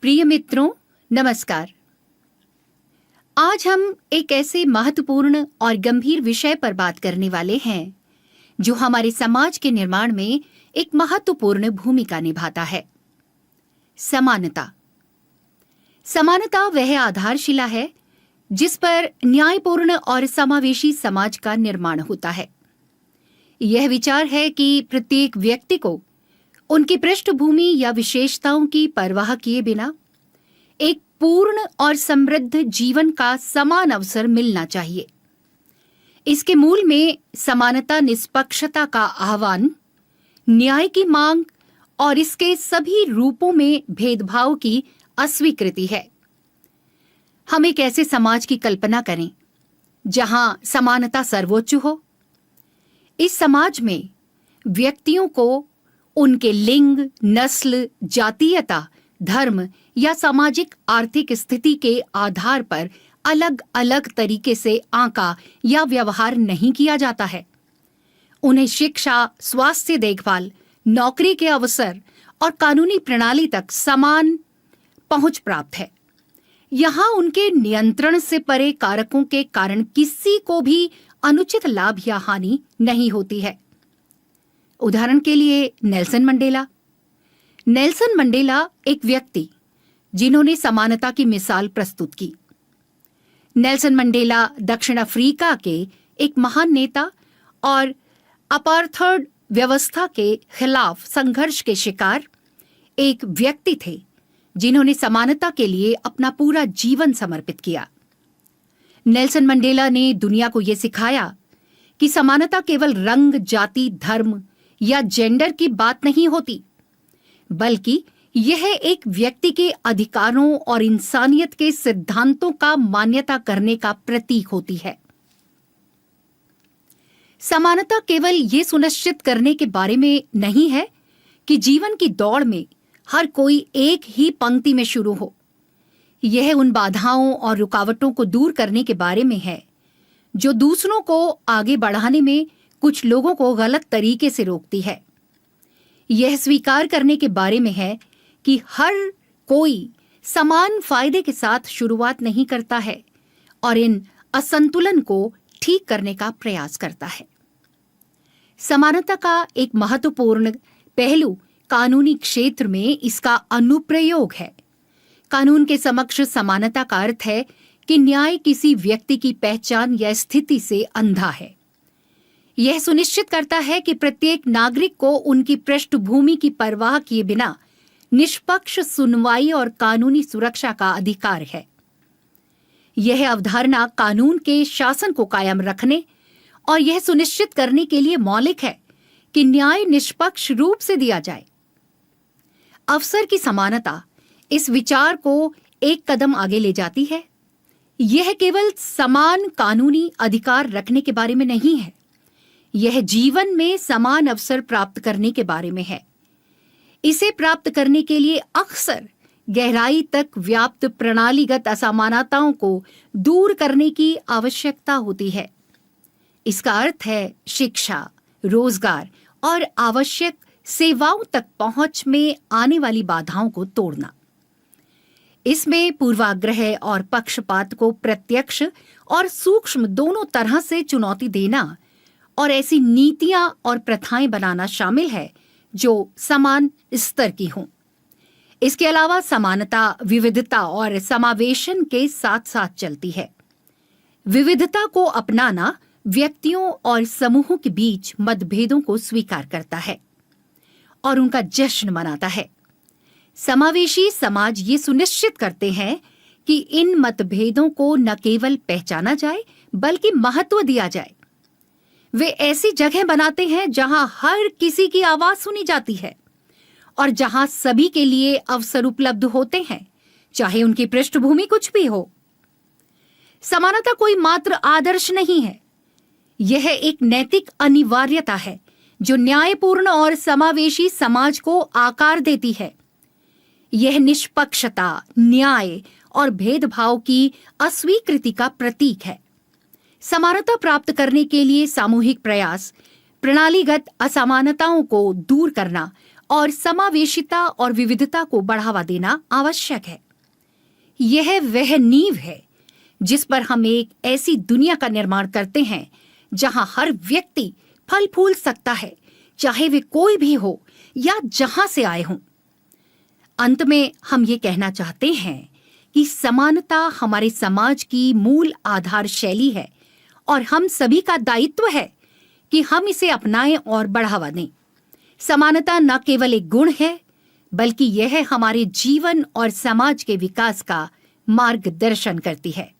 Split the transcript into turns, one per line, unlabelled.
प्रिय मित्रों, नमस्कार। आज हम एक ऐसे महत्वपूर्ण और गंभीर विषय पर बात करने वाले हैं जो हमारे समाज के निर्माण में एक महत्वपूर्ण भूमिका निभाता है। समानता। समानता वह आधारशिला है जिस पर न्यायपूर्ण और समावेशी समाज का निर्माण होता है। यह विचार है कि प्रत्येक व्यक्ति को उनकी पृष्ठभूमि या विशेषताओं की परवाह किए बिना एक पूर्ण और समृद्ध जीवन का समान अवसर मिलना चाहिए। इसके मूल में समानता, निष्पक्षता का आह्वान, न्याय की मांग और इसके सभी रूपों में भेदभाव की अस्वीकृति है। हम एक ऐसे समाज की कल्पना करें जहां समानता सर्वोच्च हो। इस समाज में व्यक्तियों को उनके लिंग, नस्ल, जातीयता, धर्म या सामाजिक आर्थिक स्थिति के आधार पर अलग अलग तरीके से आंका या व्यवहार नहीं किया जाता है। उन्हें शिक्षा, स्वास्थ्य देखभाल, नौकरी के अवसर और कानूनी प्रणाली तक समान पहुंच प्राप्त है। यहाँ उनके नियंत्रण से परे कारकों के कारण किसी को भी अनुचित लाभ या हानि नहीं होती है। उदाहरण के लिए नेल्सन मंडेला एक व्यक्ति जिन्होंने समानता की मिसाल प्रस्तुत की। नेल्सन मंडेला दक्षिण अफ्रीका के एक महान नेता और अपार्थाइड व्यवस्था के खिलाफ संघर्ष के शिकार एक व्यक्ति थे जिन्होंने समानता के लिए अपना पूरा जीवन समर्पित किया। नेल्सन मंडेला ने दुनिया को यह सिखाया कि समानता केवल रंग, जाति, धर्म या जेंडर की बात नहीं होती, बल्कि यह एक व्यक्ति के अधिकारों और इंसानियत के सिद्धांतों का मान्यता करने का प्रतीक होती है। समानता केवल ये सुनिश्चित करने के बारे में नहीं है कि जीवन की दौड़ में हर कोई एक ही पंक्ति में शुरू हो। यह उन बाधाओं और रुकावटों को दूर करने के बारे में है जो दूसरों को आगे बढ़ाने में कुछ लोगों को गलत तरीके से रोकती है। यह स्वीकार करने के बारे में है कि हर कोई समान फायदे के साथ शुरुआत नहीं करता है और इन असंतुलन को ठीक करने का प्रयास करता है। समानता का एक महत्वपूर्ण पहलू कानूनी क्षेत्र में इसका अनुप्रयोग है। कानून के समक्ष समानता का अर्थ है कि न्याय किसी व्यक्ति की पहचान या स्थिति से अंधा है। यह सुनिश्चित करता है कि प्रत्येक नागरिक को उनकी पृष्ठभूमि की परवाह किए बिना निष्पक्ष सुनवाई और कानूनी सुरक्षा का अधिकार है। यह अवधारणा कानून के शासन को कायम रखने और यह सुनिश्चित करने के लिए मौलिक है कि न्याय निष्पक्ष रूप से दिया जाए। अवसर की समानता इस विचार को एक कदम आगे ले जाती है। यह केवल समान कानूनी अधिकार रखने के बारे में नहीं है, यह जीवन में समान अवसर प्राप्त करने के बारे में है। इसे प्राप्त करने के लिए अक्सर गहराई तक व्याप्त प्रणालीगत असमानताओं को दूर करने की आवश्यकता होती है। इसका अर्थ है शिक्षा, रोजगार और आवश्यक सेवाओं तक पहुंच में आने वाली बाधाओं को तोड़ना। इसमें पूर्वाग्रह और पक्षपात को प्रत्यक्ष और सूक्ष्म दोनों तरह से चुनौती देना और ऐसी नीतियां और प्रथाएं बनाना शामिल है जो समान स्तर की हों। इसके अलावा समानता विविधता और समावेशन के साथ साथ चलती है। विविधता को अपनाना व्यक्तियों और समूहों के बीच मतभेदों को स्वीकार करता है और उनका जश्न मनाता है। समावेशी समाज ये सुनिश्चित करते हैं कि इन मतभेदों को न केवल पहचाना जाए बल्कि महत्व दिया जाए। वे ऐसी जगह बनाते हैं जहां हर किसी की आवाज सुनी जाती है और जहां सभी के लिए अवसर उपलब्ध होते हैं, चाहे उनकी पृष्ठभूमि कुछ भी हो। समानता कोई मात्र आदर्श नहीं है, यह एक नैतिक अनिवार्यता है जो न्यायपूर्ण और समावेशी समाज को आकार देती है। यह निष्पक्षता, न्याय और भेदभाव की अस्वीकृति का प्रतीक है। समानता प्राप्त करने के लिए सामूहिक प्रयास, प्रणालीगत असमानताओं को दूर करना और समावेशिता और विविधता को बढ़ावा देना आवश्यक है। यह वह नींव है जिस पर हम एक ऐसी दुनिया का निर्माण करते हैं जहां हर व्यक्ति फल फूल सकता है, चाहे वे कोई भी हो या जहां से आए हों। अंत में हम ये कहना चाहते हैं कि समानता हमारे समाज की मूल आधार शैली है और हम सभी का दायित्व है कि हम इसे अपनाएं और बढ़ावा दें। समानता न केवल एक गुण है, बल्कि यह हमारे जीवन और समाज के विकास का मार्गदर्शन करती है।